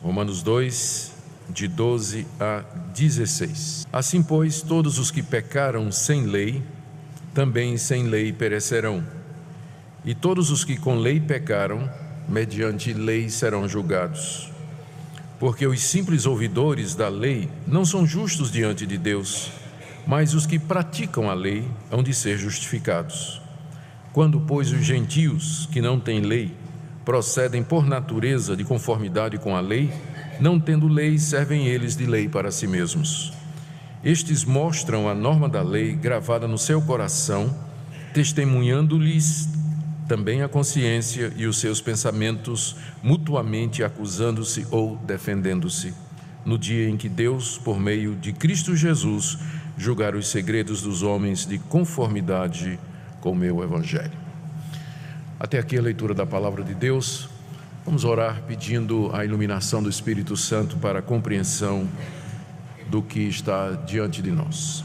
Romanos 2, de 12 a 16. Assim, pois, todos os que pecaram sem lei, também sem lei perecerão. E todos os que com lei pecaram, mediante lei serão julgados. Porque os simples ouvidores da lei não são justos diante de Deus, mas os que praticam a lei hão de ser justificados. Quando, pois, os gentios, que não têm lei, procedem por natureza de conformidade com a lei, não tendo lei, servem eles de lei para si mesmos. Estes mostram a norma da lei gravada no seu coração, testemunhando-lhes também a consciência e os seus pensamentos, mutuamente acusando-se ou defendendo-se, no dia em que Deus, por meio de Cristo Jesus, julgar os segredos dos homens de conformidade com o meu Evangelho. Até aqui a leitura da Palavra de Deus. Vamos orar pedindo a iluminação do Espírito Santo para a compreensão do que está diante de nós.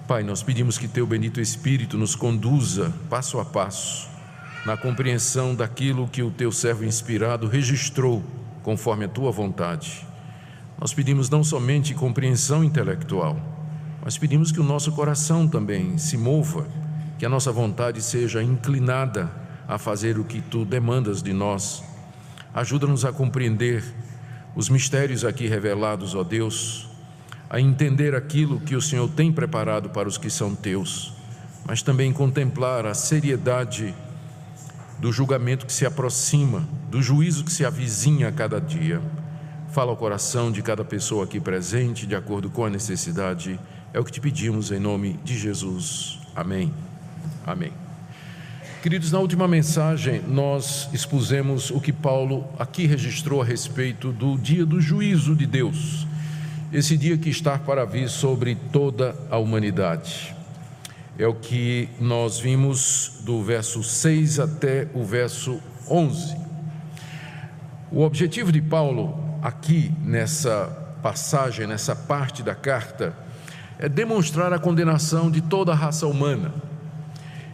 Pai, nós pedimos que Teu bendito Espírito nos conduza passo a passo na compreensão daquilo que o Teu servo inspirado registrou conforme a Tua vontade. Nós pedimos não somente compreensão intelectual, mas pedimos que o nosso coração também se mova, que a nossa vontade seja inclinada a fazer o que Tu demandas de nós. Ajuda-nos a compreender os mistérios aqui revelados, ó Deus, a entender aquilo que o Senhor tem preparado para os que são Teus, mas também contemplar a seriedade do julgamento que se aproxima, do juízo que se avizinha a cada dia. Fala ao coração de cada pessoa aqui presente, de acordo com a necessidade. É o que te pedimos em nome de Jesus. Amém. Amém. Queridos, na última mensagem nós expusemos o que Paulo aqui registrou a respeito do dia do juízo de Deus, esse dia que está para vir sobre toda a humanidade. É o que nós vimos do verso 6 até o verso 11. O objetivo de Paulo aqui nessa passagem, nessa parte da carta, é demonstrar a condenação de toda a raça humana.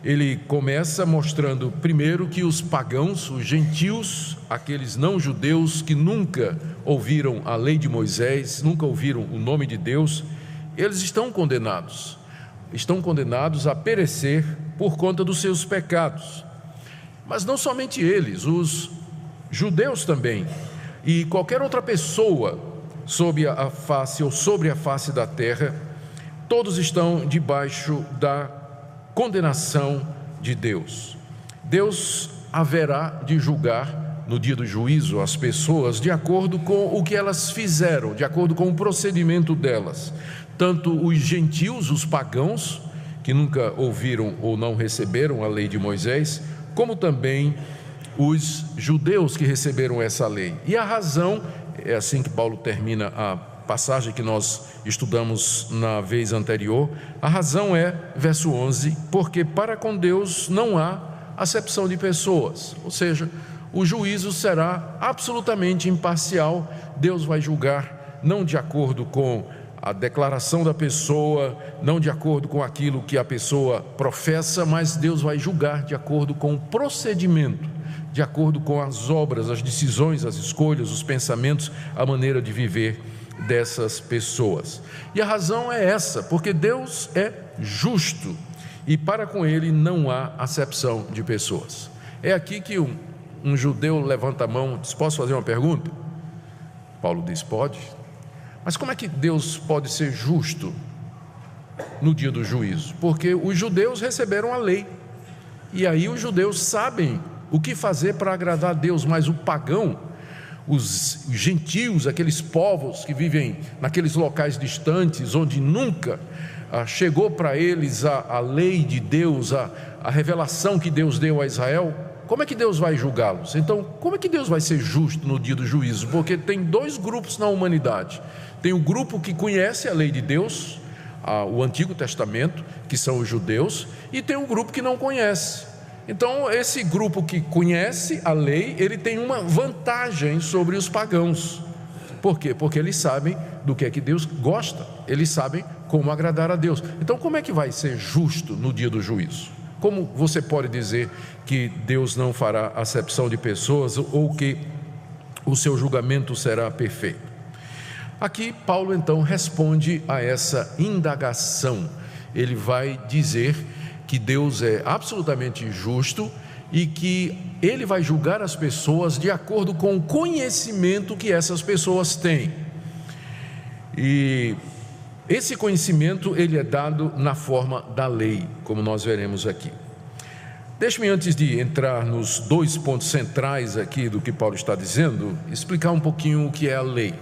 Ele começa mostrando primeiro que os pagãos, os gentios, aqueles não judeus que nunca ouviram a lei de Moisés, nunca ouviram o nome de Deus, eles estão condenados a perecer por conta dos seus pecados. Mas não somente eles, os judeus também, e qualquer outra pessoa sobre a face da terra, todos estão debaixo da condenação de Deus. Deus haverá de julgar no dia do juízo as pessoas de acordo com o que elas fizeram, de acordo com o procedimento delas. Tanto os gentios, os pagãos, que nunca ouviram ou não receberam a lei de Moisés, como também os judeus que receberam essa lei. E a razão, é assim que Paulo termina a passagem que nós estudamos na vez anterior, a razão é, verso 11, porque para com Deus não há acepção de pessoas, ou seja, o juízo será absolutamente imparcial. Deus vai julgar não de acordo com a declaração da pessoa, não de acordo com aquilo que a pessoa professa, mas Deus vai julgar de acordo com o procedimento, de acordo com as obras, as decisões, as escolhas, os pensamentos, a maneira de viver dessas pessoas. E a razão é essa, porque Deus é justo e para com Ele não há acepção de pessoas. É aqui que um judeu levanta a mão, diz: posso fazer uma pergunta? Paulo diz: pode. Mas como é que Deus pode ser justo no dia do juízo? Porque os judeus receberam a lei, e aí os judeus sabem o que fazer para agradar a Deus, mas o pagão, os gentios, aqueles povos que vivem naqueles locais distantes, onde nunca chegou para eles a lei de Deus, a revelação que Deus deu a Israel, como é que Deus vai julgá-los? Então, como é que Deus vai ser justo no dia do juízo? Porque tem dois grupos na humanidade. Tem o grupo que conhece a lei de Deus, o Antigo Testamento, que são os judeus, e tem um grupo que não conhece. Então, esse grupo que conhece a lei, ele tem uma vantagem sobre os pagãos. Por quê? Porque eles sabem do que é que Deus gosta, eles sabem como agradar a Deus. Então, como é que vai ser justo no dia do juízo? Como você pode dizer que Deus não fará acepção de pessoas, ou que o seu julgamento será perfeito. Aqui Paulo então responde a essa indagação. Ele vai dizer que Deus é absolutamente justo e que Ele vai julgar as pessoas de acordo com o conhecimento que essas pessoas têm. E esse conhecimento ele é dado na forma da lei, como nós veremos aqui. Deixe-me, antes de entrar nos 2 pontos centrais aqui do que Paulo está dizendo, explicar um pouquinho o que é a lei.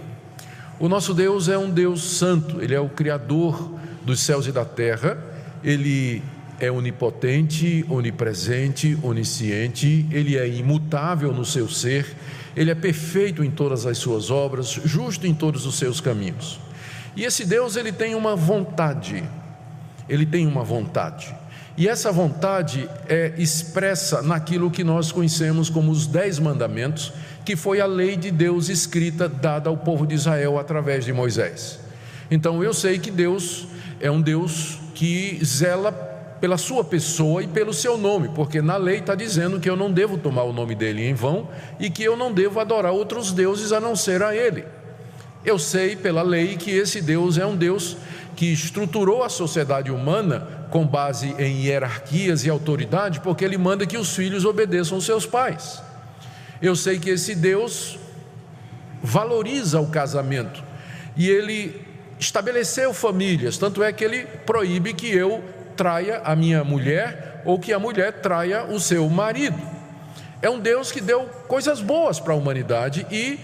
O nosso Deus é um Deus santo, Ele é o Criador dos céus e da terra, Ele é onipotente, onipresente, onisciente, Ele é imutável no seu ser, Ele é perfeito em todas as suas obras, justo em todos os seus caminhos. E esse Deus, Ele tem uma vontade, e essa vontade é expressa naquilo que nós conhecemos como os 10 mandamentos, que foi a lei de Deus escrita, dada ao povo de Israel através de Moisés. Então eu sei que Deus é um Deus que zela pela sua pessoa e pelo seu nome, porque na lei está dizendo que eu não devo tomar o nome dele em vão e que eu não devo adorar outros deuses a não ser a ele. Eu sei pela lei que esse Deus é um Deus que estruturou a sociedade humana com base em hierarquias e autoridade, porque Ele manda que os filhos obedeçam aos seus pais. Eu sei que esse Deus valoriza o casamento e Ele estabeleceu famílias, tanto é que Ele proíbe que eu traia a minha mulher ou que a mulher traia o seu marido. É um Deus que deu coisas boas para a humanidade e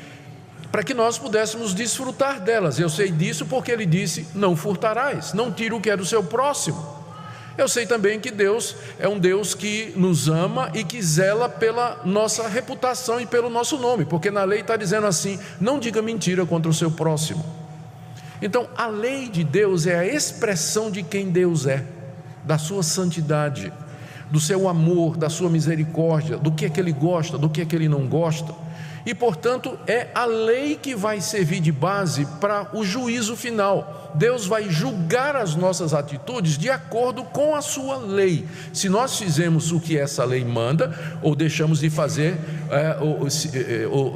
para que nós pudéssemos desfrutar delas. Eu sei disso porque Ele disse: não furtarás, não tira o que é do seu próximo. Eu sei também que Deus é um Deus que nos ama e que zela pela nossa reputação e pelo nosso nome, porque na lei está dizendo assim: não diga mentira contra o seu próximo. Então a lei de Deus é a expressão de quem Deus é, da sua santidade, do seu amor, da sua misericórdia, do que é que Ele gosta, do que é que Ele não gosta. E portanto é a lei que vai servir de base para o juízo final. Deus vai julgar as nossas atitudes de acordo com a sua lei. Se nós fizemos o que essa lei manda, ou deixamos de fazer,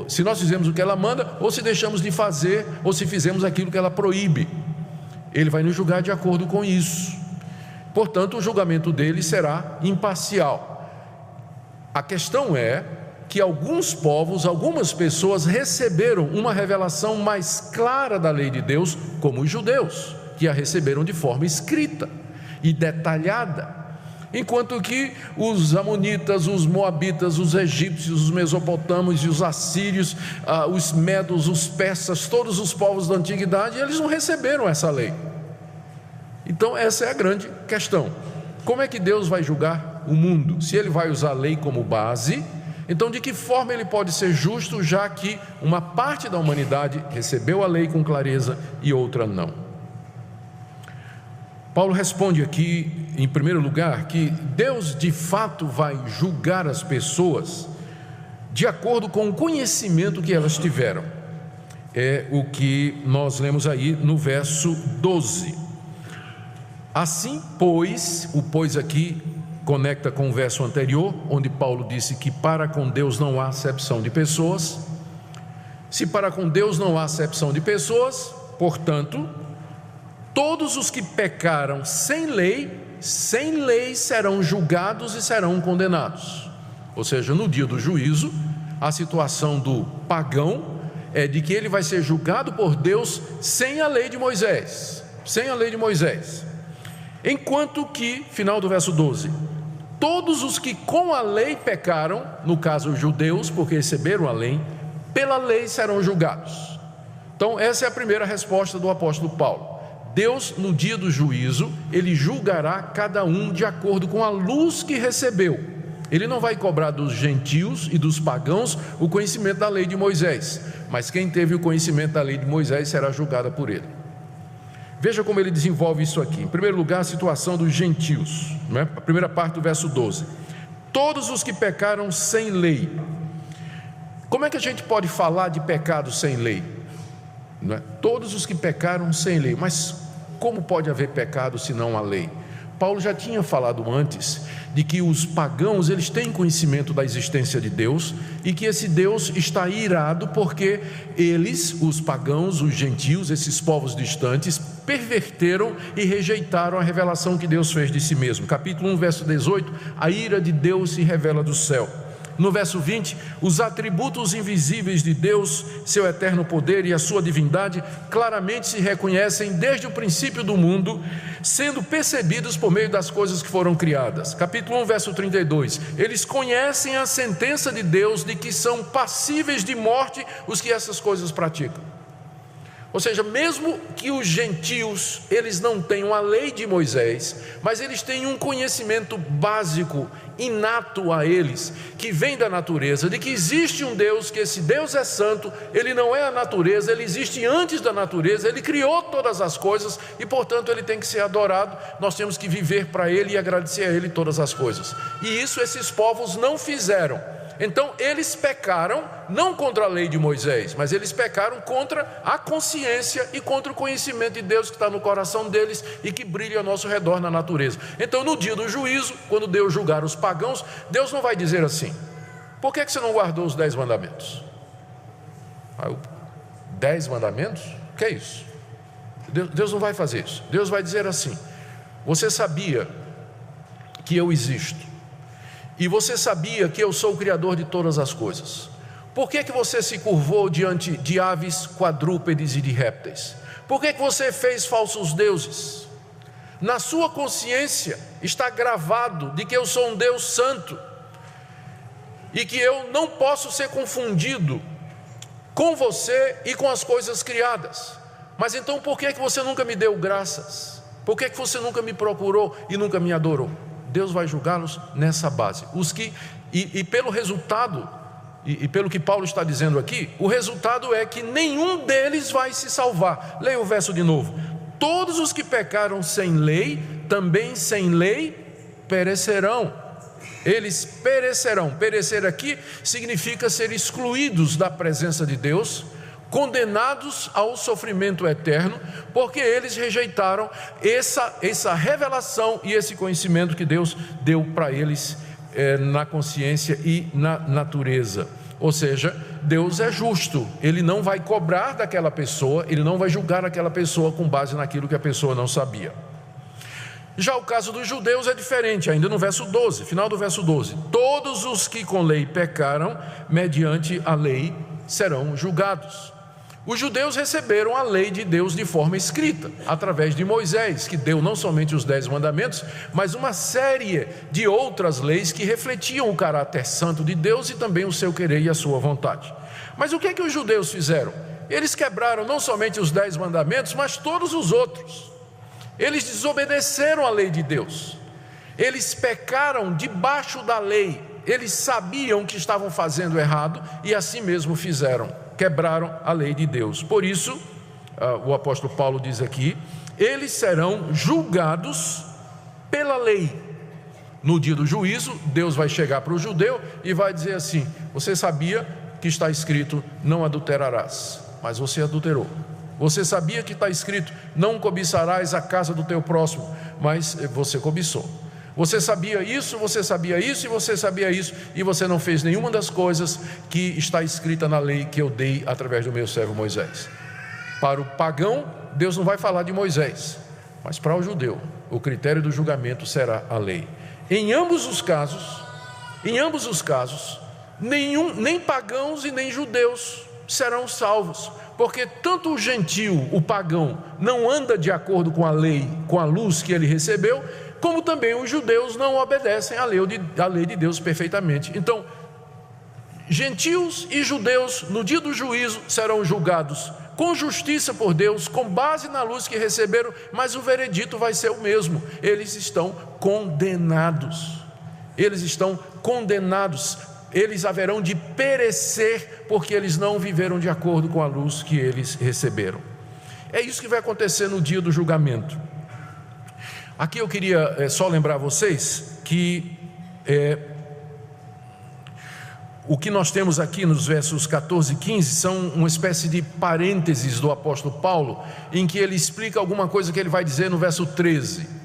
se nós fizemos o que ela manda, ou se deixamos de fazer, ou se fizemos aquilo que ela proíbe, Ele vai nos julgar de acordo com isso. Portanto, o julgamento dele será imparcial. A questão é que alguns povos, algumas pessoas receberam uma revelação mais clara da lei de Deus, como os judeus, que a receberam de forma escrita e detalhada, enquanto que os amonitas, os moabitas, os egípcios, os mesopotâmios e os assírios, os medos, os persas, todos os povos da antiguidade, eles não receberam essa lei. Então essa é a grande questão: como é que Deus vai julgar o mundo? Se Ele vai usar a lei como base, então de que forma Ele pode ser justo, já que uma parte da humanidade recebeu a lei com clareza e outra não? Paulo responde aqui, em primeiro lugar, que Deus de fato vai julgar as pessoas de acordo com o conhecimento que elas tiveram. É o que nós lemos aí no verso 12. Assim, pois, o pois aqui conecta com o verso anterior, onde Paulo disse que para com Deus não há acepção de pessoas. Se para com Deus não há acepção de pessoas, portanto, todos os que pecaram sem lei serão julgados e serão condenados. Ou seja, no dia do juízo, a situação do pagão é de que ele vai ser julgado por Deus sem a lei de Moisés, enquanto que, final do verso 12, todos os que com a lei pecaram, no caso os judeus, porque receberam a lei, pela lei serão julgados. Então essa é a primeira resposta do apóstolo Paulo. Deus, no dia do juízo, Ele julgará cada um de acordo com a luz que recebeu. Ele não vai cobrar dos gentios e dos pagãos o conhecimento da lei de Moisés, mas quem teve o conhecimento da lei de Moisés será julgada por ele. Veja como ele desenvolve isso aqui. Em primeiro lugar, a situação dos gentios, né? A primeira parte do verso 12: todos os que pecaram sem lei. Como é que a gente pode falar de pecado sem lei? Não é? Todos os que pecaram sem lei. Mas como pode haver pecado se não há lei? Paulo já tinha falado antes de que os pagãos, eles têm conhecimento da existência de Deus e que esse Deus está irado porque eles, os pagãos, os gentios, esses povos distantes, perverteram e rejeitaram a revelação que Deus fez de si mesmo. Capítulo 1, verso 18, a ira de Deus se revela do céu. No verso 20, os atributos invisíveis de Deus, seu eterno poder e a sua divindade, claramente se reconhecem desde o princípio do mundo, sendo percebidos por meio das coisas que foram criadas. Capítulo 1, verso 32, eles conhecem a sentença de Deus de que são passíveis de morte os que essas coisas praticam. Ou seja, mesmo que os gentios, eles não tenham a lei de Moisés, mas eles têm um conhecimento básico, inato a eles, que vem da natureza, de que existe um Deus, que esse Deus é santo, ele não é a natureza, ele existe antes da natureza, ele criou todas as coisas e, portanto, ele tem que ser adorado. Nós temos que viver para ele e agradecer a ele todas as coisas. E isso esses povos não fizeram. Então eles pecaram não contra a lei de Moisés, mas eles pecaram contra a consciência e contra o conhecimento de Deus que está no coração deles e que brilha ao nosso redor na natureza. Então no dia do juízo, quando Deus julgar os pagãos, Deus não vai dizer assim: por que você não guardou os 10 mandamentos? 10 mandamentos? O que é isso? Deus não vai fazer isso. Deus vai dizer assim: você sabia que eu existo? E você sabia que eu sou o Criador de todas as coisas? Por que você se curvou diante de aves, quadrúpedes e de répteis? Por que você fez falsos deuses? Na sua consciência está gravado de que eu sou um Deus santo e que eu não posso ser confundido com você e com as coisas criadas. Mas então por que você nunca me deu graças? Por que você nunca me procurou e nunca me adorou? Deus vai julgá-los nessa base. Os que, e pelo resultado, e pelo que Paulo está dizendo aqui, o resultado é que nenhum deles vai se salvar. Leia o verso de novo: todos os que pecaram sem lei, também sem lei perecerão. Eles perecerão. Perecer aqui significa ser excluídos da presença de Deus, condenados ao sofrimento eterno, porque eles rejeitaram essa revelação e esse conhecimento que Deus deu para eles na consciência e na natureza. Ou seja, Deus é justo, Ele não vai cobrar daquela pessoa, Ele não vai julgar aquela pessoa com base naquilo que a pessoa não sabia. Já o caso dos judeus é diferente, ainda no verso 12, final do verso 12: todos os que com lei pecaram, mediante a lei serão julgados. Os judeus receberam a lei de Deus de forma escrita, através de Moisés, que deu não somente os 10 mandamentos, mas uma série de outras leis que refletiam o caráter santo de Deus e também o seu querer e a sua vontade. Mas o que é que os judeus fizeram? Eles quebraram não somente os 10 mandamentos, mas todos os outros. Eles desobedeceram a lei de Deus. Eles pecaram debaixo da lei. Eles sabiam que estavam fazendo errado e assim mesmo fizeram. Quebraram a lei de Deus. Por isso, o apóstolo Paulo diz aqui: eles serão julgados pela lei. No dia do juízo, Deus vai chegar para o judeu e vai dizer assim: você sabia que está escrito, não adulterarás, mas você adulterou. Você sabia que está escrito, não cobiçarás a casa do teu próximo, mas você cobiçou. Você sabia isso, você sabia isso e você sabia isso, e você não fez nenhuma das coisas que está escrita na lei que eu dei através do meu servo Moisés. Para o pagão, Deus não vai falar de Moisés, mas para o judeu, o critério do julgamento será a lei. Em ambos os casos, nem pagãos e nem judeus serão salvos, porque tanto o gentio, o pagão, não anda de acordo com a lei, com a luz que ele recebeu, como também os judeus não obedecem à lei de Deus perfeitamente. Então, gentios e judeus no dia do juízo serão julgados com justiça por Deus, com base na luz que receberam, mas o veredito vai ser o mesmo: eles estão condenados. Eles haverão de perecer, porque eles não viveram de acordo com a luz que eles receberam. É isso que vai acontecer no dia do julgamento. Aqui eu queria só lembrar vocês que o que nós temos aqui nos versos 14 e 15 são uma espécie de parênteses do apóstolo Paulo, em que ele explica alguma coisa que ele vai dizer no verso 13.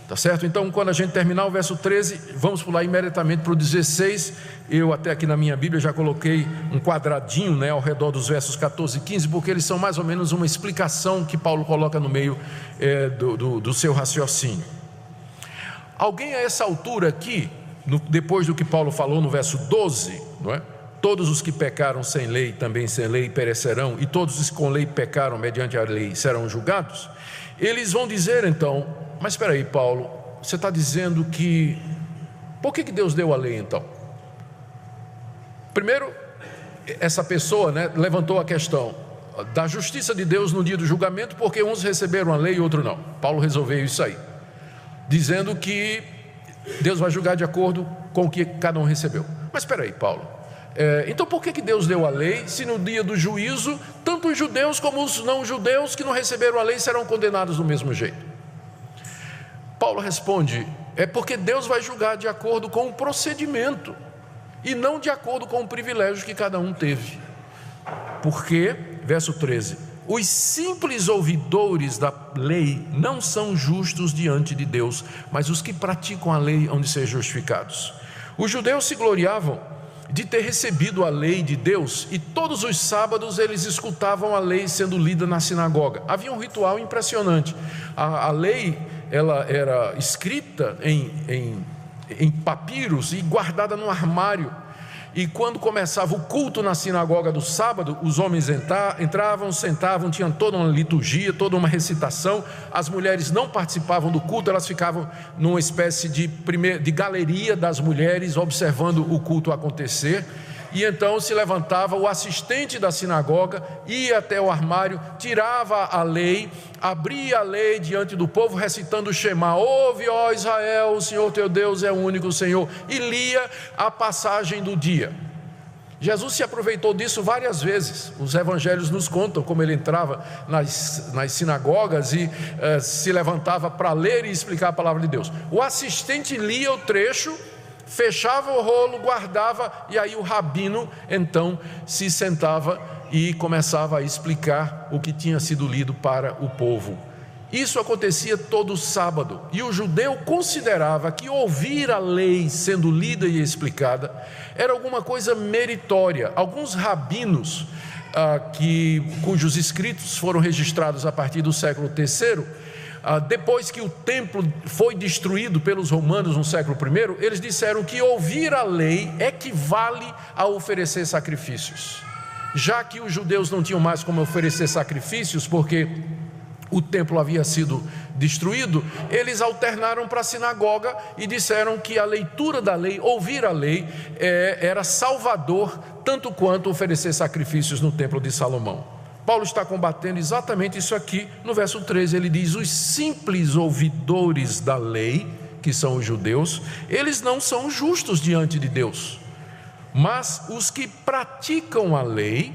Tá certo? Então, quando a gente terminar o verso 13, vamos pular imediatamente para o 16. Eu até aqui na minha Bíblia já coloquei um quadradinho, ao redor dos versos 14 e 15, porque eles são mais ou menos uma explicação que Paulo coloca no meio do seu raciocínio. Alguém a essa altura aqui, depois do que Paulo falou no verso 12, não é? Todos os que pecaram sem lei, também sem lei perecerão, e todos os que com lei pecaram mediante a lei serão julgados. Eles vão dizer então: mas espera aí, Paulo, você está dizendo que... por que Deus deu a lei então? Primeiro, essa pessoa levantou a questão da justiça de Deus no dia do julgamento, porque uns receberam a lei e outros não. Paulo resolveu isso aí, dizendo que Deus vai julgar de acordo com o que cada um recebeu. Mas espera aí, Paulo, então por que Deus deu a lei, se no dia do juízo, tanto os judeus como os não judeus que não receberam a lei serão condenados do mesmo jeito? Paulo responde: é porque Deus vai julgar de acordo com o procedimento e não de acordo com o privilégio que cada um teve. Porque, verso 13, os simples ouvidores da lei não são justos diante de Deus, mas os que praticam a lei hão de ser justificados. Os judeus se gloriavam de ter recebido a lei de Deus, e todos os sábados eles escutavam a lei sendo lida na sinagoga. Havia um ritual impressionante. A lei, ela era escrita em papiros e guardada no armário. E quando começava o culto na sinagoga do sábado, os homens entravam, sentavam, tinham toda uma liturgia, toda uma recitação. As mulheres não participavam do culto, elas ficavam numa espécie de galeria das mulheres, observando o culto acontecer. E então se levantava o assistente da sinagoga, ia até o armário, tirava a lei, abria a lei diante do povo, recitando o Shema: ouve, ó Israel, o Senhor teu Deus é o único Senhor, e lia a passagem do dia. Jesus se aproveitou disso várias vezes. Os evangelhos nos contam como ele entrava nas sinagogas e se levantava para ler e explicar a palavra de Deus. O assistente lia o trecho, fechava o rolo, guardava, e aí o rabino então se sentava e começava a explicar o que tinha sido lido para o povo. Isso acontecia todo sábado, e o judeu considerava que ouvir a lei sendo lida e explicada era alguma coisa meritória. Alguns rabinos cujos escritos foram registrados a partir do século III, depois que o templo foi destruído pelos romanos no século I, eles disseram que ouvir a lei equivale a oferecer sacrifícios. Já que os judeus não tinham mais como oferecer sacrifícios, porque o templo havia sido destruído, eles alternaram para a sinagoga e disseram que a leitura da lei, ouvir a lei, era salvador, tanto quanto oferecer sacrifícios no templo de Salomão. Paulo está combatendo exatamente isso aqui. No verso 13 ele diz: os simples ouvidores da lei, que são os judeus, eles não são justos diante de Deus, mas os que praticam a lei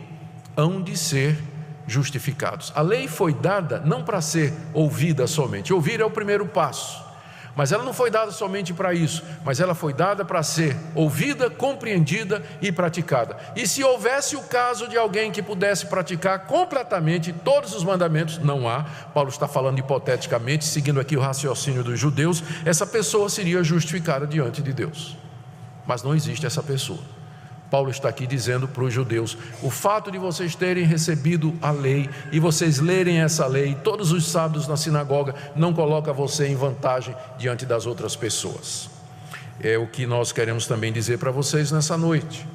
hão de ser justificados. A lei foi dada não para ser ouvida somente. Ouvir é o primeiro passo, mas ela não foi dada somente para isso, mas ela foi dada para ser ouvida, compreendida e praticada. E se houvesse o caso de alguém que pudesse praticar completamente todos os mandamentos, não há. Paulo está falando hipoteticamente, seguindo aqui o raciocínio dos judeus, essa pessoa seria justificada diante de Deus, mas não existe essa pessoa. Paulo está aqui dizendo para os judeus: o fato de vocês terem recebido a lei e vocês lerem essa lei todos os sábados na sinagoga não coloca você em vantagem diante das outras pessoas. É o que nós queremos também dizer para vocês nessa noite.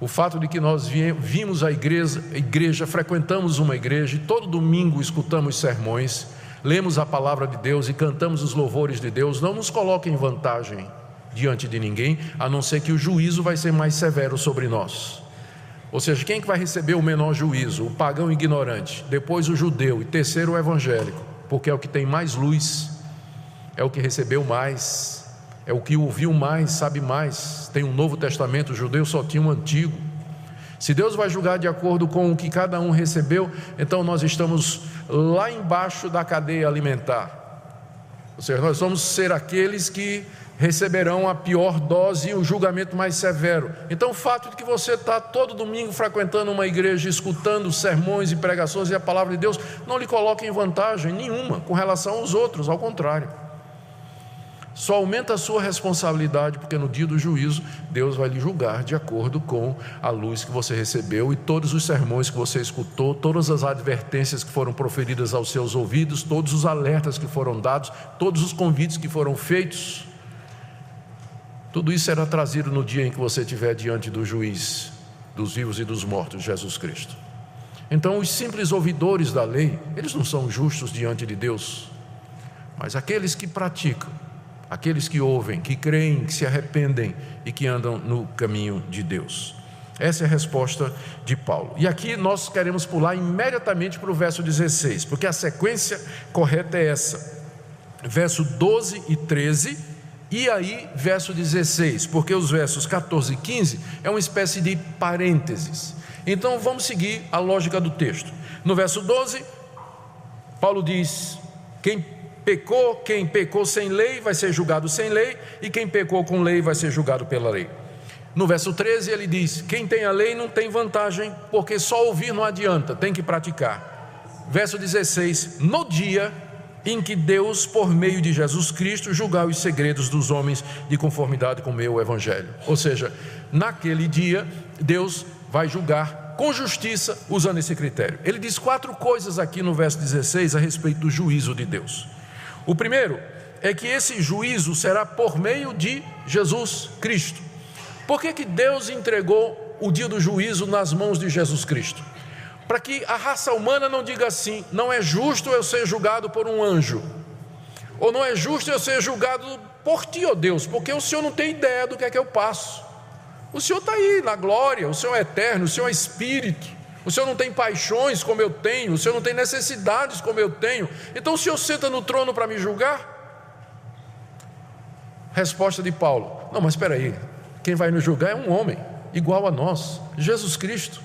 O fato de que nós vimos a igreja, frequentamos uma igreja e todo domingo escutamos sermões, lemos a palavra de Deus e cantamos os louvores de Deus, não nos coloca em vantagem diante de ninguém, a não ser que o juízo vai ser mais severo sobre nós. Ou seja, quem que vai receber o menor juízo? O pagão ignorante, depois o judeu e terceiro o evangélico, porque é o que tem mais luz, é o que recebeu mais, é o que ouviu mais, sabe mais, tem um Novo Testamento. O judeu só tinha um Antigo. Se Deus vai julgar de acordo com o que cada um recebeu, então nós estamos lá embaixo da cadeia alimentar. Ou seja, nós vamos ser aqueles que receberão a pior dose e o julgamento mais severo. Então o fato de que você está todo domingo frequentando uma igreja, escutando sermões e pregações e a palavra de Deus, não lhe coloca em vantagem nenhuma com relação aos outros, ao contrário. Só aumenta a sua responsabilidade, porque no dia do juízo, Deus vai lhe julgar de acordo com a luz que você recebeu e todos os sermões que você escutou, todas as advertências que foram proferidas aos seus ouvidos, todos os alertas que foram dados, todos os convites que foram feitos. Tudo isso será trazido no dia em que você estiver diante do juiz dos vivos e dos mortos, Jesus Cristo. Então, os simples ouvidores da lei, eles não são justos diante de Deus, mas aqueles que praticam, aqueles que ouvem, que creem, que se arrependem e que andam no caminho de Deus. Essa é a resposta de Paulo. E aqui nós queremos pular imediatamente para o verso 16, porque a sequência correta é essa: verso 12 e 13, e aí verso 16, porque os versos 14 e 15 é uma espécie de parênteses. Então vamos seguir a lógica do texto. No verso 12, Paulo diz: quem pecou sem lei vai ser julgado sem lei, e quem pecou com lei vai ser julgado pela lei. No verso 13 ele diz: quem tem a lei não tem vantagem, porque só ouvir não adianta, tem que praticar. Verso 16: no dia em que Deus, por meio de Jesus Cristo, julgar os segredos dos homens de conformidade com o meu evangelho. Ou seja, naquele dia Deus vai julgar com justiça, usando esse critério. Ele diz 4 coisas aqui no verso 16 a respeito do juízo de Deus. O primeiro é que esse juízo será por meio de Jesus Cristo. Por que Deus entregou o dia do juízo nas mãos de Jesus Cristo? Para que a raça humana não diga assim: não é justo eu ser julgado por um anjo, ou não é justo eu ser julgado por ti, ó Deus, porque o Senhor não tem ideia do que é que eu passo. O Senhor está aí na glória, o Senhor é eterno, o Senhor é Espírito, o Senhor não tem paixões como eu tenho, o Senhor não tem necessidades como eu tenho, então o Senhor senta no trono para me julgar? Resposta de Paulo: não, mas espera aí, quem vai nos julgar é um homem igual a nós, Jesus Cristo.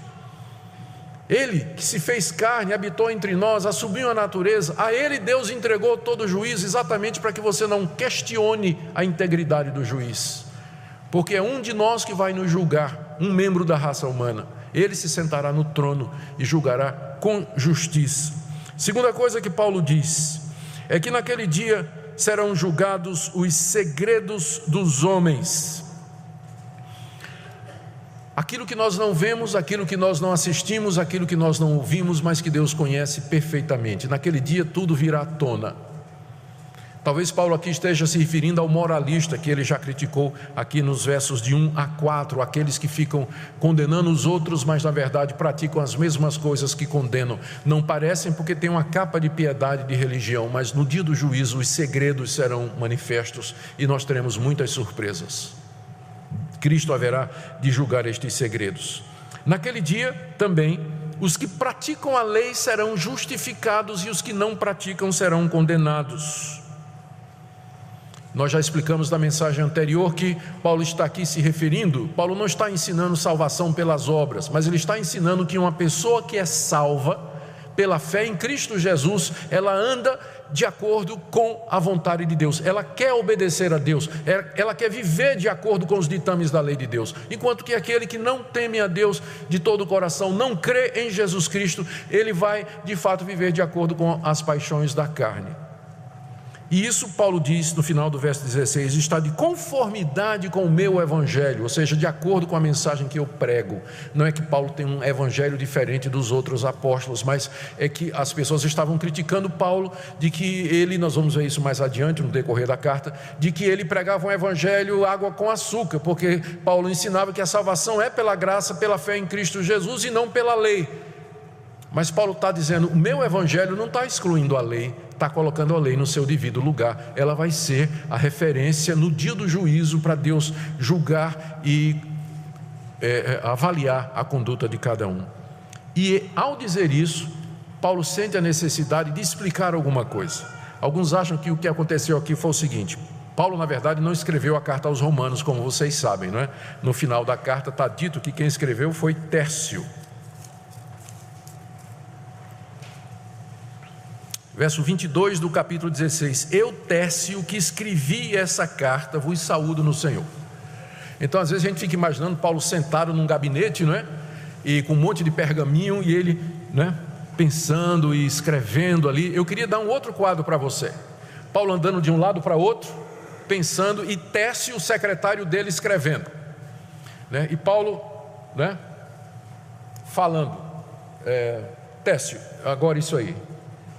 Ele que se fez carne, habitou entre nós, assumiu a natureza, a Ele Deus entregou todo o juízo, exatamente para que você não questione a integridade do juiz, porque é um de nós que vai nos julgar, um membro da raça humana. Ele se sentará no trono e julgará com justiça. Segunda coisa que Paulo diz é que naquele dia serão julgados os segredos dos homens. Aquilo que nós não vemos, aquilo que nós não assistimos, aquilo que nós não ouvimos, mas que Deus conhece perfeitamente. Naquele dia tudo virá à tona. Talvez Paulo aqui esteja se referindo ao moralista que ele já criticou aqui nos versos de 1 a 4, aqueles que ficam condenando os outros, mas na verdade praticam as mesmas coisas que condenam. Não parecem porque têm uma capa de piedade, de religião, mas no dia do juízo os segredos serão manifestos e nós teremos muitas surpresas. Cristo haverá de julgar estes segredos. Naquele dia também os que praticam a lei serão justificados e os que não praticam serão condenados. Nós já explicamos na mensagem anterior que Paulo está aqui se referindo, Paulo não está ensinando salvação pelas obras, mas ele está ensinando que uma pessoa que é salva pela fé em Cristo Jesus, ela anda de acordo com a vontade de Deus, ela quer obedecer a Deus, ela quer viver de acordo com os ditames da lei de Deus, enquanto que aquele que não teme a Deus de todo o coração, não crê em Jesus Cristo, ele vai de fato viver de acordo com as paixões da carne. E isso Paulo diz no final do verso 16, está de conformidade com o meu evangelho, ou seja, de acordo com a mensagem que eu prego. Não é que Paulo tem um evangelho diferente dos outros apóstolos, mas é que as pessoas estavam criticando Paulo, de que ele, nós vamos ver isso mais adiante no decorrer da carta, de que ele pregava um evangelho água com açúcar, porque Paulo ensinava que a salvação é pela graça, pela fé em Cristo Jesus e não pela lei. Mas Paulo está dizendo, o meu evangelho não está excluindo a lei, está colocando a lei no seu devido lugar. Ela vai ser a referência no dia do juízo para Deus julgar e avaliar a conduta de cada um. E ao dizer isso, Paulo sente a necessidade de explicar alguma coisa. Alguns acham que o que aconteceu aqui foi o seguinte: Paulo na verdade não escreveu a carta aos Romanos, como vocês sabem, não é? No final da carta está dito que quem escreveu foi Tércio. Verso 22 do capítulo 16: eu, Tércio, que escrevi essa carta, vos saúdo no Senhor. Então às vezes a gente fica imaginando Paulo sentado num gabinete, não é? E com um monte de pergaminho, e ele, né, pensando e escrevendo ali. Eu queria dar um outro quadro para você: Paulo andando de um lado para outro, pensando, e Tércio, o secretário dele, escrevendo, né? E Paulo, né, falando, Tércio, agora isso aí,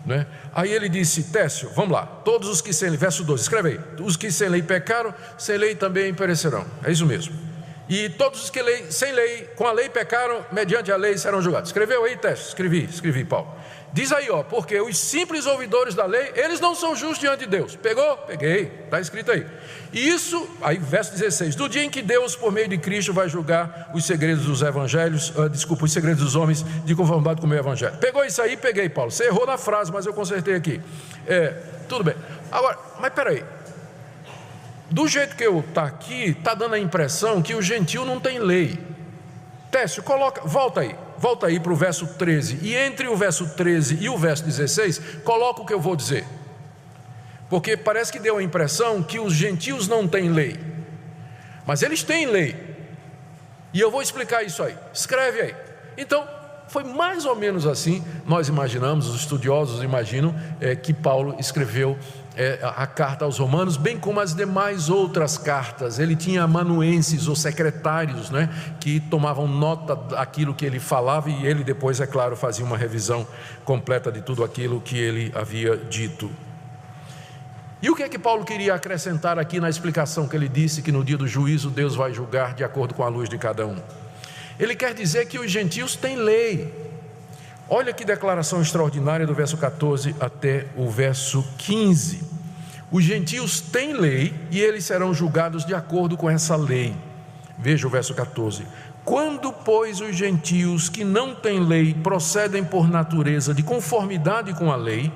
né? Aí ele disse: Tércio, vamos lá, todos os que sem lei, verso 12, escreve aí, os que sem lei pecaram, sem lei também perecerão. É isso mesmo. E todos os que sem lei, com a lei pecaram, mediante a lei serão julgados. Escreveu aí, Tércio? Escrevi, Paulo. Diz aí, porque os simples ouvidores da lei, eles não são justos diante de Deus. Pegou? Peguei, está escrito aí. E isso, aí verso 16, do dia em que Deus, por meio de Cristo, vai julgar os segredos dos evangelhos, os segredos dos homens, de conformidade com o meu evangelho. Pegou isso aí? Peguei, Paulo. Você errou na frase, mas eu consertei aqui. Tudo bem. Agora, mas peraí. Do jeito que eu está aqui, está dando a impressão que o gentio não tem lei. Tércio, volta aí para o verso 13, e entre o verso 13 e o verso 16, coloca o que eu vou dizer, porque parece que deu a impressão que os gentios não têm lei, mas eles têm lei, e eu vou explicar isso aí. Escreve aí. Então, foi mais ou menos assim, nós imaginamos, os estudiosos imaginam, que Paulo escreveu a carta aos Romanos, bem como as demais outras cartas. Ele tinha amanuenses ou secretários, né, que tomavam nota daquilo que ele falava, e ele depois, é claro, fazia uma revisão completa de tudo aquilo que ele havia dito. E o que é que Paulo queria acrescentar aqui na explicação que ele disse que no dia do juízo Deus vai julgar de acordo com a luz de cada um? Ele quer dizer que os gentios têm lei. Olha que declaração extraordinária do verso 14 até o verso 15. Os gentios têm lei e eles serão julgados de acordo com essa lei. Veja o verso 14. Quando, pois, os gentios que não têm lei procedem por natureza de conformidade com a lei,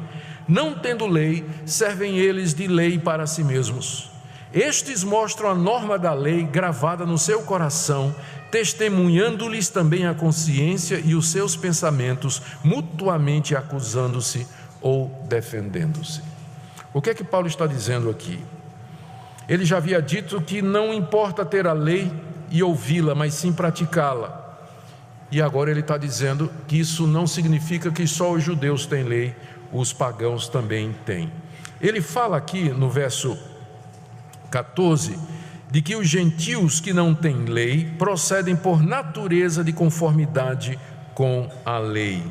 não tendo lei, servem eles de lei para si mesmos. Estes mostram a norma da lei gravada no seu coração, testemunhando-lhes também a consciência e os seus pensamentos, mutuamente acusando-se ou defendendo-se. O que é que Paulo está dizendo aqui? Ele já havia dito que não importa ter a lei e ouvi-la, mas sim praticá-la. E agora ele está dizendo que isso não significa que só os judeus têm lei, os pagãos também têm. Ele fala aqui no verso 14, de que os gentios que não têm lei procedem por natureza de conformidade com a lei.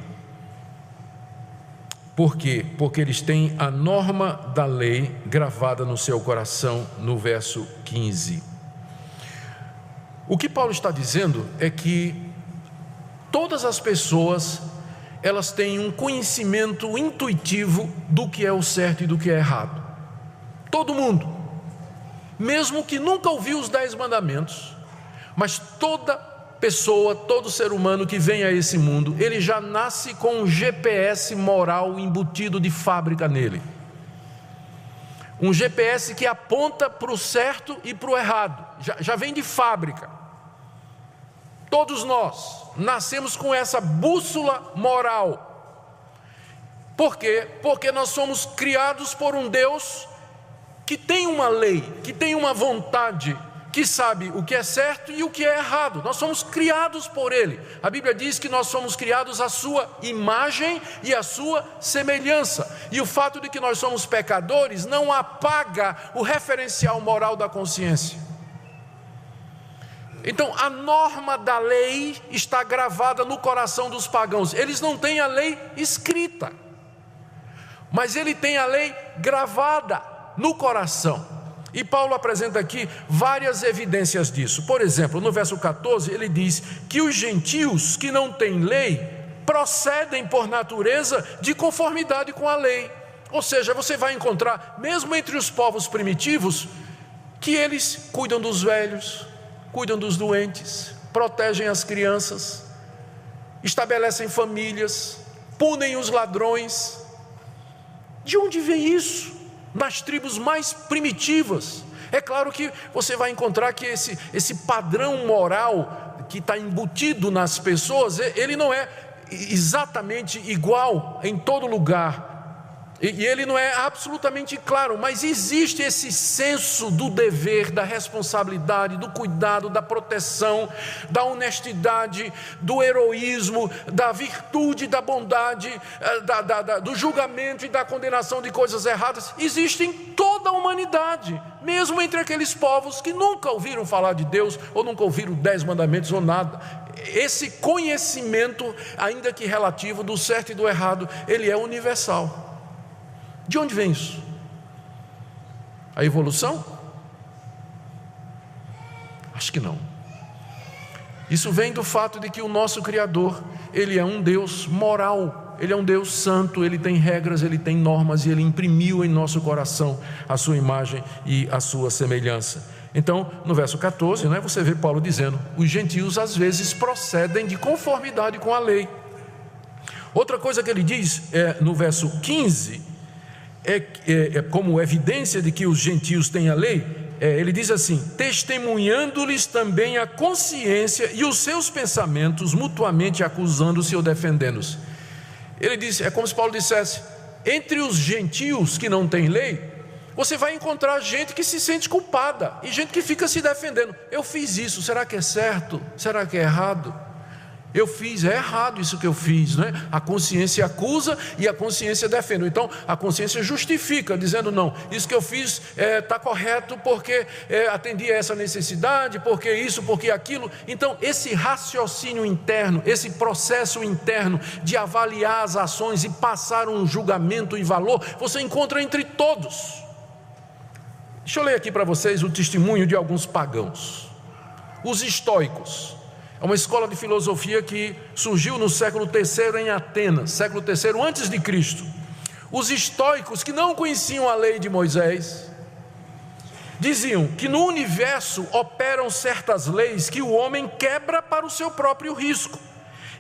Por quê? Porque eles têm a norma da lei gravada no seu coração, no verso 15. O que Paulo está dizendo é que todas as pessoas, elas têm um conhecimento intuitivo do que é o certo e do que é errado. Todo mundo. Mesmo que nunca ouviu os 10 mandamentos, mas toda pessoa, todo ser humano que vem a esse mundo, ele já nasce com um GPS moral embutido de fábrica nele. Um GPS que aponta para o certo e para o errado, já vem de fábrica. Todos nós nascemos com essa bússola moral. Por quê? Porque nós somos criados por um Deus que tem uma lei, que tem uma vontade, que sabe o que é certo e o que é errado. Nós somos criados por Ele. A Bíblia diz que nós somos criados à sua imagem e à sua semelhança. E o fato de que nós somos pecadores não apaga o referencial moral da consciência. Então, a norma da lei está gravada no coração dos pagãos. Eles não têm a lei escrita, mas ele tem a lei gravada no coração. E Paulo apresenta aqui várias evidências disso. Por exemplo, no verso 14 ele diz que os gentios que não têm lei procedem por natureza de conformidade com a lei. Ou seja, você vai encontrar, mesmo entre os povos primitivos, que eles cuidam dos velhos, cuidam dos doentes, protegem as crianças, estabelecem famílias, punem os ladrões. De onde vem isso? Nas tribos mais primitivas. É claro que você vai encontrar que esse padrão moral que está embutido nas pessoas, ele não é exatamente igual em todo lugar. E ele não é absolutamente claro, mas existe esse senso do dever, da responsabilidade, do cuidado, da proteção, da honestidade, do heroísmo, da virtude, da bondade, do julgamento e da condenação de coisas erradas. Existe em toda a humanidade, mesmo entre aqueles povos que nunca ouviram falar de Deus, ou nunca ouviram 10 mandamentos ou nada. Esse conhecimento, ainda que relativo, do certo e do errado, ele é universal. De onde vem isso? A evolução? Acho que não. Isso vem do fato de que o nosso Criador, ele é um Deus moral, ele é um Deus santo, ele tem regras, ele tem normas, e ele imprimiu em nosso coração a sua imagem e a sua semelhança. Então, no verso 14, você vê Paulo dizendo: os gentios às vezes procedem de conformidade com a lei. Outra coisa que ele diz no verso 15, como evidência de que os gentios têm a lei, ele diz assim: testemunhando-lhes também a consciência e os seus pensamentos, mutuamente acusando-se ou defendendo-se. Ele diz, é como se Paulo dissesse: entre os gentios que não têm lei, você vai encontrar gente que se sente culpada e gente que fica se defendendo. Eu fiz isso, será que é certo? Será que é errado? Eu fiz, é errado isso que eu fiz, né? A consciência acusa e a consciência defende. Então a consciência justifica, dizendo: não, isso que eu fiz está correto porque atendi a essa necessidade, porque isso, porque aquilo. Então esse raciocínio interno, esse processo interno de avaliar as ações e passar um julgamento e valor, você encontra entre todos. Deixa eu ler aqui para vocês o testemunho de alguns pagãos. Os estoicos é uma escola de filosofia que surgiu no século III em Atenas, século III antes de Cristo. Os estoicos, que não conheciam a lei de Moisés, diziam que no universo operam certas leis que o homem quebra para o seu próprio risco,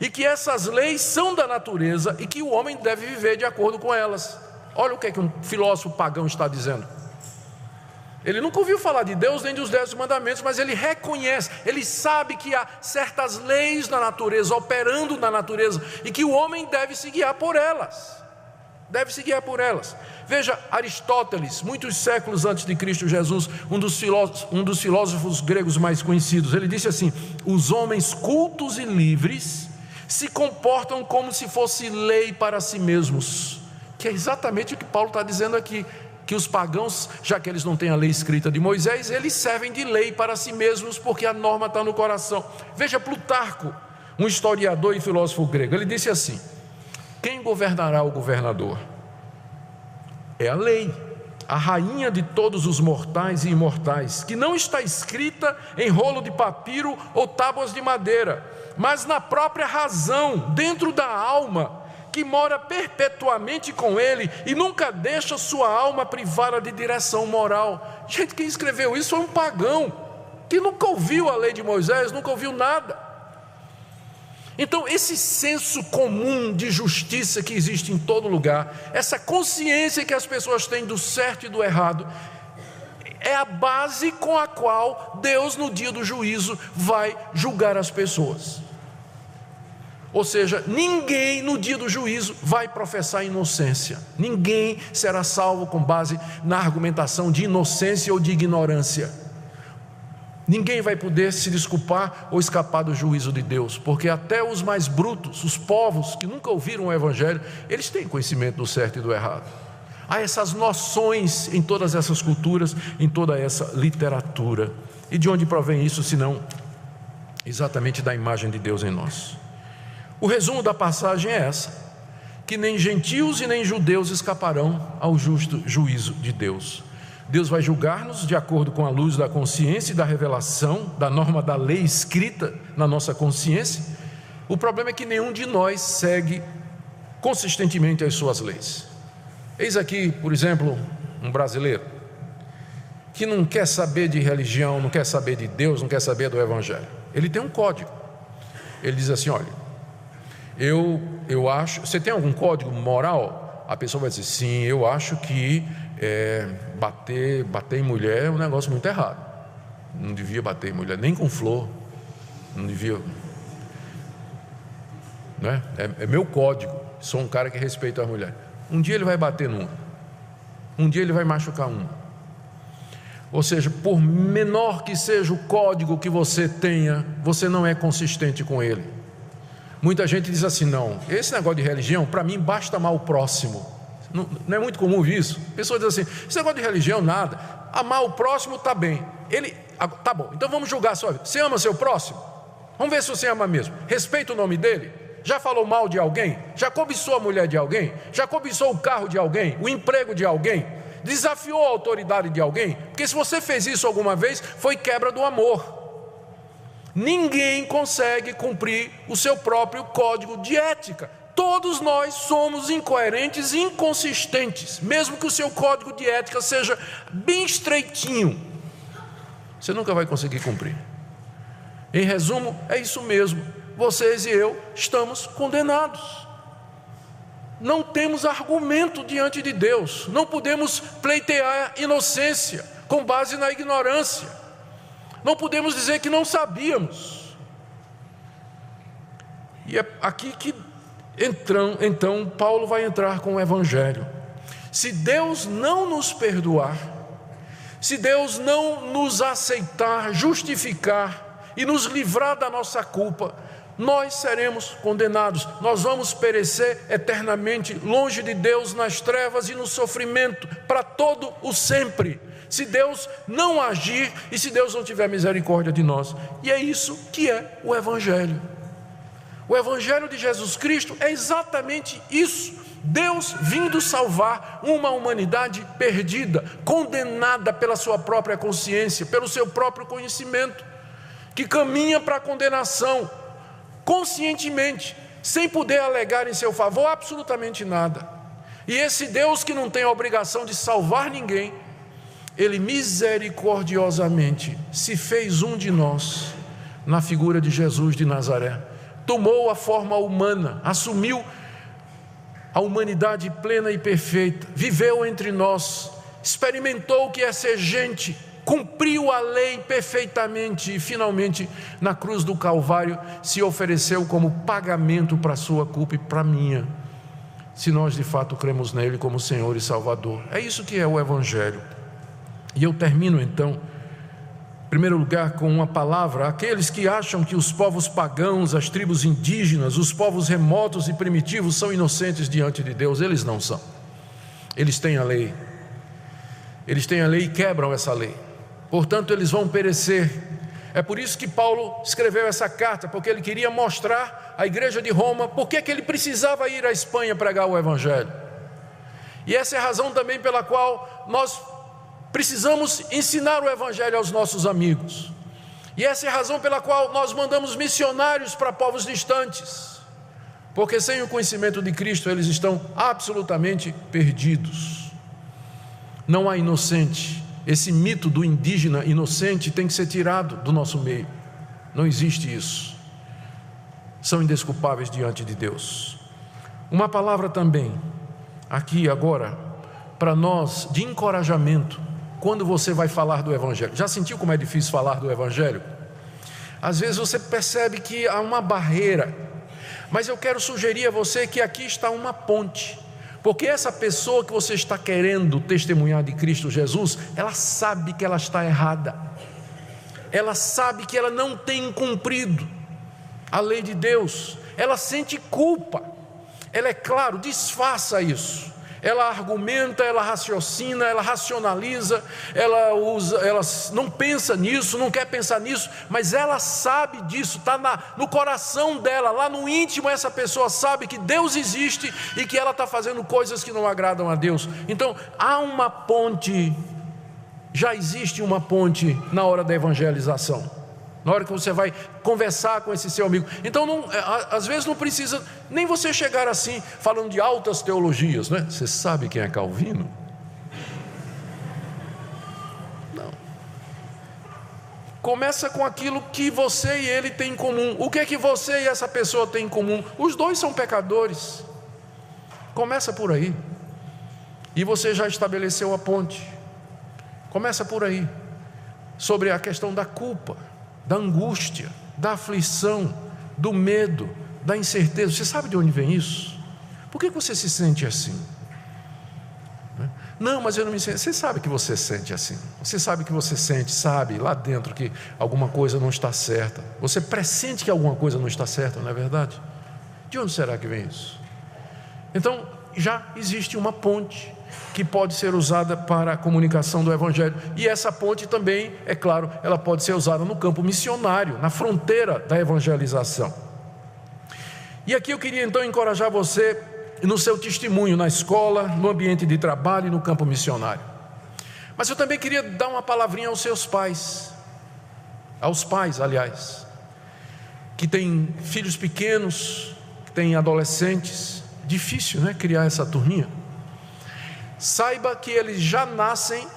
e que essas leis são da natureza e que o homem deve viver de acordo com elas. Olha o que um filósofo pagão está dizendo. Ele nunca ouviu falar de Deus nem dos 10 mandamentos, mas ele reconhece, ele sabe que há certas leis na natureza, operando na natureza, e que o homem deve se guiar por elas. Veja, Aristóteles, muitos séculos antes de Cristo Jesus, um dos filósofos gregos mais conhecidos, ele disse assim: os homens cultos e livres se comportam como se fosse lei para si mesmos, que é exatamente o que Paulo está dizendo aqui. Que os pagãos, já que eles não têm a lei escrita de Moisés, eles servem de lei para si mesmos, porque a norma está no coração. Veja Plutarco, um historiador e filósofo grego, ele disse assim: quem governará o governador? É a lei, a rainha de todos os mortais e imortais, que não está escrita em rolo de papiro ou tábuas de madeira, mas na própria razão, dentro da alma, que mora perpetuamente com ele e nunca deixa sua alma privada de direção moral. Gente, quem escreveu isso foi um pagão, que nunca ouviu a lei de Moisés, nunca ouviu nada. Então esse senso comum de justiça que existe em todo lugar, essa consciência que as pessoas têm do certo e do errado, é a base com a qual Deus no dia do juízo vai julgar as pessoas. Ou seja, ninguém no dia do juízo vai professar inocência. Ninguém será salvo com base na argumentação de inocência ou de ignorância. Ninguém vai poder se desculpar ou escapar do juízo de Deus, porque até os mais brutos, os povos que nunca ouviram o Evangelho, eles têm conhecimento do certo e do errado. Há essas noções em todas essas culturas, em toda essa literatura. E de onde provém isso, senão exatamente da imagem de Deus em nós? O resumo da passagem é essa: que nem gentios e nem judeus escaparão ao justo juízo de Deus. Deus vai julgar-nos de acordo com a luz da consciência e da revelação, da norma da lei escrita na nossa consciência. O problema é que nenhum de nós segue consistentemente as suas leis. Eis aqui, por exemplo, um brasileiro que não quer saber de religião, não quer saber de Deus, não quer saber do Evangelho. Ele tem um código. Ele diz assim: olha, eu acho, você tem algum código moral? A pessoa vai dizer: sim, eu acho que bater em mulher é um negócio muito errado. Não devia bater em mulher, nem com flor. Não devia, não é? É meu código. Sou um cara que respeita a mulher. um dia ele vai bater numa, um dia ele vai machucar uma. Ou seja, por menor que seja o código que você tenha, você não é consistente com ele. Muita gente diz assim: não, esse negócio de religião, para mim basta amar o próximo. Não é muito comum ouvir isso. Pessoas dizem assim: esse negócio de religião nada, amar o próximo está bem. Tá bom, então vamos julgar só. Você ama seu próximo? Vamos ver se você ama mesmo. Respeita o nome dele? Já falou mal de alguém? Já cobiçou a mulher de alguém? Já cobiçou o carro de alguém? O emprego de alguém? Desafiou a autoridade de alguém? Porque se você fez isso alguma vez, foi quebra do amor. Ninguém consegue cumprir o seu próprio código de ética. Todos nós somos incoerentes e inconsistentes, mesmo que o seu código de ética seja bem estreitinho, você nunca vai conseguir cumprir. Em resumo, é isso mesmo. Vocês e eu estamos condenados. Não temos argumento diante de Deus. Não podemos pleitear inocência com base na ignorância. Não podemos dizer que não sabíamos. E é aqui que então Paulo vai entrar com o Evangelho. Se Deus não nos perdoar, se Deus não nos aceitar, justificar e nos livrar da nossa culpa, nós seremos condenados. Nós vamos perecer eternamente longe de Deus, nas trevas e no sofrimento, para todo o sempre, se Deus não agir e se Deus não tiver misericórdia de nós. E é isso que é o Evangelho. O Evangelho de Jesus Cristo é exatamente isso: Deus vindo salvar uma humanidade perdida, condenada pela sua própria consciência, pelo seu próprio conhecimento, que caminha para a condenação conscientemente, sem poder alegar em seu favor absolutamente nada. E esse Deus, que não tem a obrigação de salvar ninguém, Ele misericordiosamente se fez um de nós, na figura de Jesus de Nazaré. Tomou a forma humana, assumiu a humanidade plena e perfeita, viveu entre nós, experimentou o que é ser gente, cumpriu a lei perfeitamente e finalmente na cruz do Calvário se ofereceu como pagamento para a sua culpa e para a minha, se nós de fato cremos nele como Senhor e Salvador. É isso que é o Evangelho. E eu termino então, em primeiro lugar, com uma palavra: aqueles que acham que os povos pagãos, as tribos indígenas, os povos remotos e primitivos são inocentes diante de Deus, eles não são. Eles têm a lei. Eles têm a lei e quebram essa lei. Portanto, eles vão perecer. É por isso que Paulo escreveu essa carta, porque ele queria mostrar à igreja de Roma por que ele precisava ir à Espanha pregar o Evangelho. E essa é a razão também pela qual nós precisamos ensinar o Evangelho aos nossos amigos. E essa é a razão pela qual nós mandamos missionários para povos distantes, porque sem o conhecimento de Cristo eles estão absolutamente perdidos. Não há inocente. Esse mito do indígena inocente tem que ser tirado do nosso meio. Não existe isso. São indesculpáveis diante de Deus. Uma palavra também, aqui agora, para nós, de encorajamento, quando você vai falar do Evangelho. Já sentiu como é difícil falar do Evangelho? Às vezes você percebe que há uma barreira, mas eu quero sugerir a você que aqui está uma ponte. Porque essa pessoa que você está querendo testemunhar de Cristo Jesus, ela sabe que ela está errada. Ela sabe que ela não tem cumprido a lei de Deus. Ela sente culpa. Ela, é claro, disfarça isso. Ela argumenta, ela raciocina, ela racionaliza, ela não pensa nisso, não quer pensar nisso, mas ela sabe disso, está no coração dela, lá no íntimo. Essa pessoa sabe que Deus existe e que ela está fazendo coisas que não agradam a Deus. Então há uma ponte, já existe uma ponte na hora da evangelização. Na hora que você vai conversar com esse seu amigo. Então, às vezes não precisa nem você chegar assim, falando de altas teologias, né? Você sabe quem é Calvino? Não. Começa com aquilo que você e ele têm em comum. O que é que você e essa pessoa têm em comum? Os dois são pecadores. Começa por aí. E você já estabeleceu a ponte. Começa por aí. Sobre a questão da culpa, da angústia, da aflição, do medo, da incerteza. Você sabe de onde vem isso? Por que você se sente assim? Não, mas eu não me sinto. Você sabe que você sente assim. Você sabe que você sente, sabe lá dentro que alguma coisa não está certa. Você pressente que alguma coisa não está certa, não é verdade? De onde será que vem isso? Então, já existe uma ponte que pode ser usada para a comunicação do Evangelho. E essa ponte também, é claro, ela pode ser usada no campo missionário, na fronteira da evangelização. E aqui eu queria então encorajar você no seu testemunho, na escola, no ambiente de trabalho e no campo missionário. Mas eu também queria dar uma palavrinha aos seus pais, aliás, que têm filhos pequenos, que têm adolescentes. Difícil, né, criar essa turminha. Saiba que eles já nascem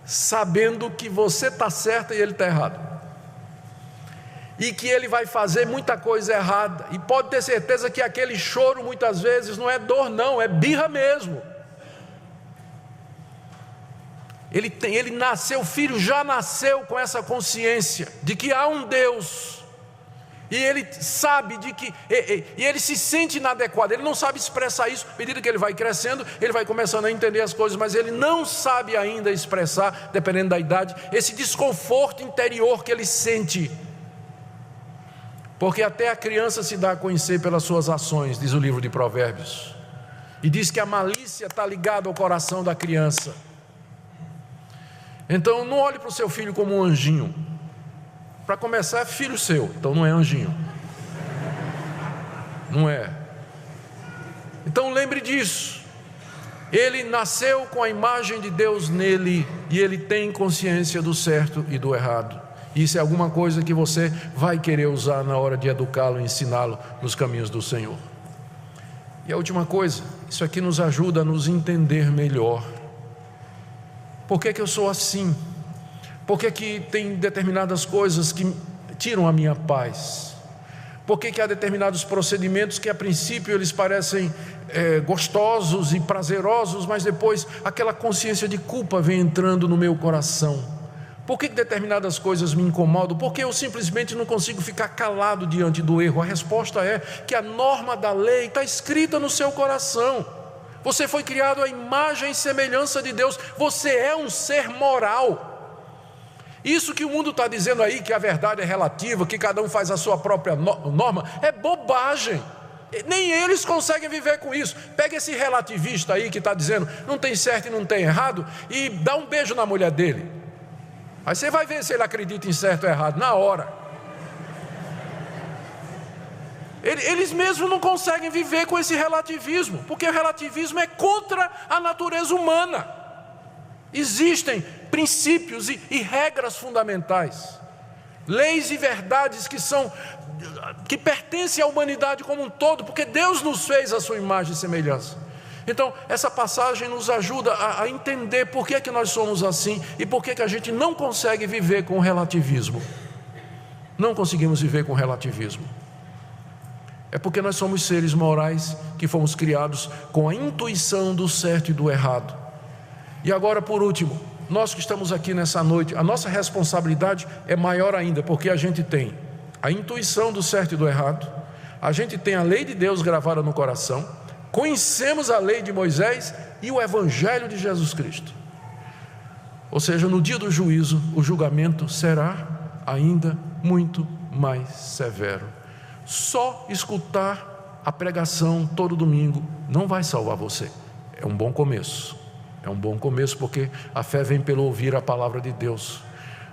sabendo que você está certo e ele está errado, e que ele vai fazer muita coisa errada, e pode ter certeza que aquele choro muitas vezes não é dor não, é birra mesmo. Ele nasceu, o filho já nasceu com essa consciência de que há um Deus, e ele sabe de que, e ele se sente inadequado, ele não sabe expressar isso. À medida que ele vai crescendo, ele vai começando a entender as coisas, mas ele não sabe ainda expressar, dependendo da idade, esse desconforto interior que ele sente, porque até a criança se dá a conhecer pelas suas ações, diz o livro de Provérbios, e diz que a malícia está ligada ao coração da criança. Então não olhe para o seu filho como um anjinho. Para começar, é filho seu, então não é anjinho. Não é. Então lembre disso. Ele nasceu com a imagem de Deus nele, e ele tem consciência do certo e do errado. Isso é alguma coisa que você vai querer usar na hora de educá-lo e ensiná-lo nos caminhos do Senhor. E a última coisa, isso aqui nos ajuda a nos entender melhor. Por que eu sou assim? Por que tem determinadas coisas que tiram a minha paz? Por que há determinados procedimentos que a princípio eles parecem gostosos e prazerosos, mas depois aquela consciência de culpa vem entrando no meu coração? Por que determinadas coisas me incomodam? Porque eu simplesmente não consigo ficar calado diante do erro. A resposta é que a norma da lei está escrita no seu coração. Você foi criado à imagem e semelhança de Deus. Você é um ser moral. Isso que o mundo está dizendo aí, que a verdade é relativa, que cada um faz a sua própria norma, é bobagem. Nem eles conseguem viver com isso. Pega esse relativista aí que está dizendo não tem certo e não tem errado, e dá um beijo na mulher dele. Aí você vai ver se ele acredita em certo ou errado, na hora. Eles mesmos não conseguem viver com esse relativismo, porque o relativismo é contra a natureza humana. Existem princípios e regras fundamentais, leis e verdades que pertencem à humanidade como um todo, porque Deus nos fez a sua imagem e semelhança. Então essa passagem nos ajuda a entender por que nós somos assim e por que a gente não consegue viver com relativismo. Não conseguimos viver com relativismo. É porque nós somos seres morais que fomos criados com a intuição do certo e do errado. E agora, por último, nós que estamos aqui nessa noite, a nossa responsabilidade é maior ainda, porque a gente tem a intuição do certo e do errado, a gente tem a lei de Deus gravada no coração, conhecemos a lei de Moisés e o Evangelho de Jesus Cristo. Ou seja, no dia do juízo, o julgamento será ainda muito mais severo. Só escutar a pregação todo domingo não vai salvar você. É um bom começo. É um bom começo, porque a fé vem pelo ouvir a palavra de Deus.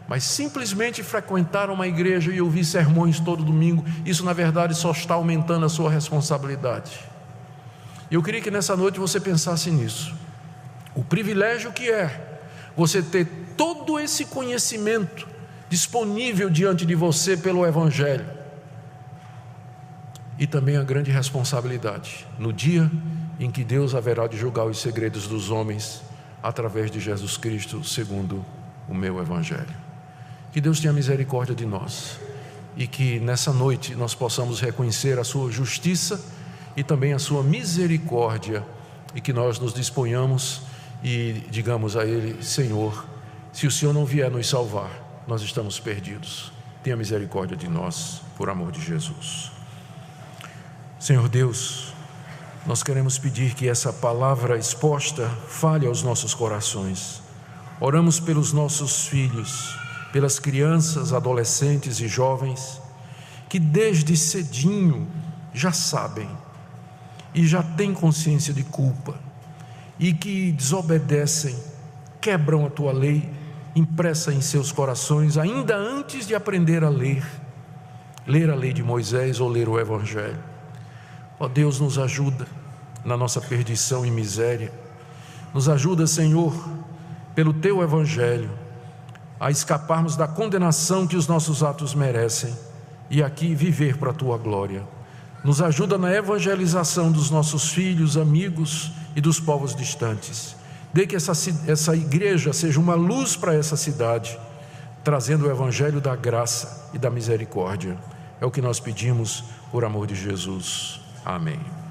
Mas simplesmente frequentar uma igreja e ouvir sermões todo domingo, isso na verdade só está aumentando a sua responsabilidade. E eu queria que nessa noite você pensasse nisso. O privilégio que é você ter todo esse conhecimento disponível diante de você pelo Evangelho. E também a grande responsabilidade no dia em que Deus haverá de julgar os segredos dos homens através de Jesus Cristo, segundo o meu Evangelho. Que Deus tenha misericórdia de nós e que nessa noite nós possamos reconhecer a sua justiça e também a sua misericórdia, e que nós nos disponhamos e digamos a Ele: Senhor, se o Senhor não vier nos salvar, nós estamos perdidos. Tenha misericórdia de nós, por amor de Jesus. Senhor Deus, Nós queremos pedir que essa palavra exposta fale aos nossos corações. Oramos pelos nossos filhos, pelas crianças, adolescentes e jovens, que desde cedinho já sabem e já têm consciência de culpa, e que desobedecem, quebram a tua lei, impressa em seus corações, ainda antes de aprender a ler a lei de Moisés ou ler o Evangelho. Ó Deus, nos ajuda na nossa perdição e miséria. Nos ajuda, Senhor, pelo Teu Evangelho, a escaparmos da condenação que os nossos atos merecem e aqui viver para a Tua glória. Nos ajuda na evangelização dos nossos filhos, amigos e dos povos distantes. Dê que essa igreja seja uma luz para essa cidade, trazendo o Evangelho da graça e da misericórdia. É o que nós pedimos por amor de Jesus. Amém.